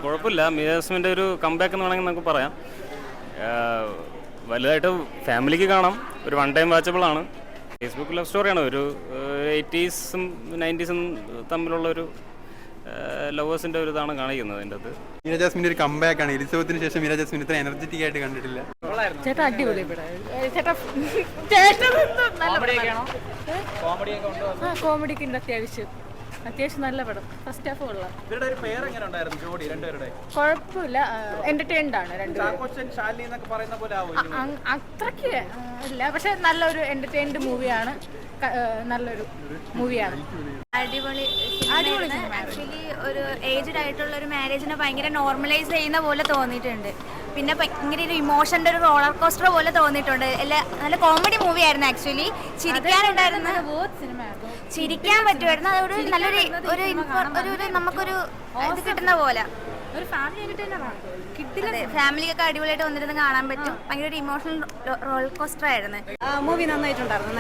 കുഴപ്പമില്ല. മീര ജാസ്മിൻ്റെ ഒരു കംബാക്ക് എന്ന് വേണമെങ്കിൽ നമുക്ക് പറയാം. വലുതായിട്ട് ഫാമിലിക്ക് കാണാം. ഒരു വൺ ടൈം വാച്ചബിളാണ്. ഫേസ്ബുക്ക് ലവ് സ്റ്റോറിയാണ്. ഒരു 80s-ഉം 90s-ഉം തമ്മിലുള്ള ഒരു ലവേഴ്സിൻ്റെ ഒരു ഇതാണ് കാണിക്കുന്നത് അതിൻ്റെ അത്. മീര ജാസ്മിൻ്റെ ഒരു കംബാക്കാണ്. എലിസബത്തിന് ശേഷം മീര ജാസ്മിൻ ഇത്ര എനർജറ്റിക് ആയിട്ട് കണ്ടിട്ടില്ല. ചേട്ടാ അടിപൊളി. കോമഡിക്ക് ഉണ്ട് അത്യാവശ്യം നല്ല പടം. ഫസ്റ്റ് ഹാഫ് കൊള്ളാം. കുഴപ്പമില്ല. എന്റർടൈൻഡ് ആണ് അത്രയ്ക്ക് ഇല്ല, പക്ഷെ നല്ലൊരു എന്റർടൈൻഡ് മൂവിയാണ്. നല്ലൊരു മൂവിയാണ്. അടിപൊളി ആക്ച്വലി ഒരു ഏജ്ഡ് ആയിട്ടുള്ള ഒരു മാരേജിനെ ഭയങ്കര നോർമലൈസ് ചെയ്യുന്ന പോലെ തോന്നിയിട്ടുണ്ട്. പിന്നെ ഭയങ്കര ഒരു ഇമോഷന്റെ ഒരു റോളർ കോസ്റ്റർ പോലെ തോന്നിയിട്ടുണ്ട്. നല്ല കോമഡി മൂവി ആയിരുന്നു. ആക്ച്വലി ചിരിക്കാൻ പറ്റുമായിരുന്നു. അതൊരു നല്ലൊരു ഒരു നമുക്കൊരു ഇത് കിട്ടുന്ന പോലെ ഒരു ഫാമിലി എന്റർടൈനറാണ്. ഫാമിലിയൊക്കെ അടിപൊളിയായിട്ട് വന്നിരുന്ന് കാണാൻ പറ്റും. ഭയങ്കര ഒരു ഇമോഷണൽ റോളർ കോസ്റ്റർ ആയിരുന്നു. മൂവി നന്നായിട്ടുണ്ടായിരുന്നു.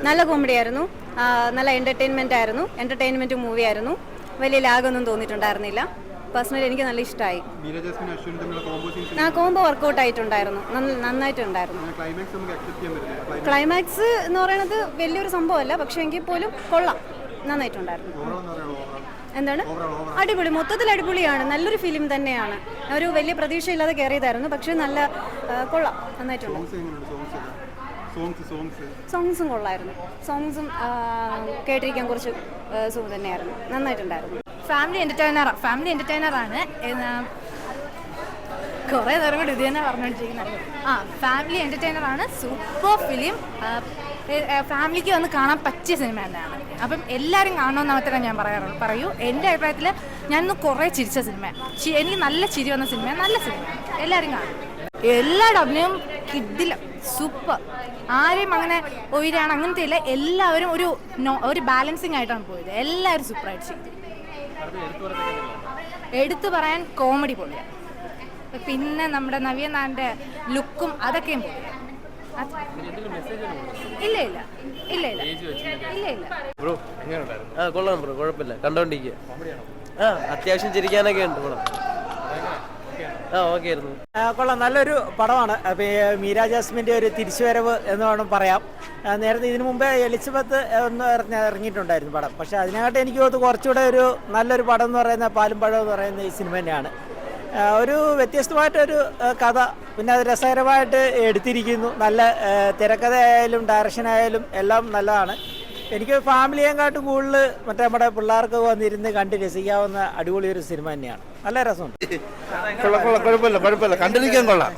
നല്ല കോമഡി ആയിരുന്നു. നല്ല എന്റർടൈൻമെന്റ് മൂവി ആയിരുന്നു. വലിയ ലാഗൊന്നും തോന്നിയിട്ടുണ്ടായിരുന്നില്ല. പേഴ്സണലി എനിക്ക് നല്ല ഇഷ്ടമായി. കോംബോ വർക്കൗട്ട് ആയിട്ടുണ്ടായിരുന്നു. നന്നായിട്ടുണ്ടായിരുന്നു. ക്ലൈമാക്സ് എന്ന് പറയുന്നത് വലിയൊരു സംഭവമല്ല, പക്ഷെ എങ്കിൽ പോലും കൊള്ളാം. നന്നായിട്ടുണ്ടായിരുന്നു. എന്താണ് അടിപൊളി, മൊത്തത്തിൽ അടിപൊളിയാണ്. നല്ലൊരു ഫിലിം തന്നെയാണ്. ഒരു വലിയ പ്രതീക്ഷയില്ലാതെ കയറിയതായിരുന്നു, പക്ഷെ നല്ല കൊള്ളാം. നന്നായിട്ടുണ്ട്. സോങ്സും കൊള്ളായിരുന്നു. സോങ്സും കേട്ടിരിക്കാൻ കുറച്ച് സുഖം തന്നെയായിരുന്നു. നന്നായിട്ടുണ്ടായിരുന്നു. ഫാമിലി എന്റർടൈനറാണ്. കുറേ നേരം കൂടി ഇത് തന്നെ പറഞ്ഞുകൊണ്ടിരിക്കുന്നത്. ഫാമിലി എന്റർടൈനറാണ്. Super film. ഫാമിലിക്ക് വന്ന് കാണാൻ പറ്റിയ സിനിമ തന്നെയാണ്. അപ്പം എല്ലാവരും കാണണമെന്ന് മാത്രമേ ഞാൻ പറയൂ. എൻ്റെ അഭിപ്രായത്തിൽ ഞാനിന്ന് കുറേ ചിരിച്ച സിനിമ. എനിക്ക് നല്ല ചിരി വന്ന സിനിമ. നല്ല സിനിമ. എല്ലാവരും കാണും. എല്ലാവരുടെ അഭിനയം കിഡില, സൂപ്പർ. ആരെയും അങ്ങനെ ഒയിരാണ് അങ്ങനത്തെ ഇല്ല. എല്ലാവരും ഒരു ബാലൻസിങ് ആയിട്ടാണ് പോയത്. എല്ലാവരും സൂപ്പറായിട്ട് ചെയ്തു. എടുത്തു പറയാൻ കോമഡി പൊളിയാണ്. പിന്നെ നമ്മുടെ നവ്യ നാടിൻ്റെ ലുക്കും അതൊക്കെയും പൊളിയാണ്. ഇല്ല. കൊള്ളാം ബ്രോ, കുഴപ്പമില്ല, കണ്ടോണ്ടിരിക്കുക. അത്യാവശ്യം ചിരിക്കാനൊക്കെ ഉണ്ട്. ഓക്കെ ആയിരുന്നു. കൊള്ളാം, നല്ലൊരു പടമാണ്. മീര ജാസ്മിൻ്റെ ഒരു തിരിച്ചുവരവ് എന്ന് വേണം പറയാം. നേരത്തെ ഇതിനു മുമ്പേ എലിസബത്ത് ഒന്ന് ഇറങ്ങിയിട്ടുണ്ടായിരുന്നു പടം. പക്ഷേ അതിനകത്ത് എനിക്ക് തോന്നുന്നു കുറച്ചുകൂടെ ഒരു നല്ലൊരു പടം എന്ന് പറയുന്ന പാലും പഴം എന്ന് പറയുന്ന ഈ സിനിമ തന്നെയാണ്. ഒരു വ്യത്യസ്തമായിട്ടൊരു കഥ, പിന്നെ അത് രസകരമായിട്ട് എടുത്തിരിക്കുന്നു. നല്ല തിരക്കഥയായാലും ഡയറക്ഷനായാലും എല്ലാം നല്ലതാണ്. എനിക്ക് ഫാമിലിയെക്കാട്ടും കൂടുതൽ നമ്മുടെ പിള്ളേർക്ക് വന്നിരുന്ന് കണ്ട് രസിക്കാവുന്ന അടിപൊളി ഒരു സിനിമ തന്നെയാണ്. നല്ല രസമുണ്ട്. കുഴപ്പമില്ല, കണ്ടിരിക്കാൻ കൊള്ളാം.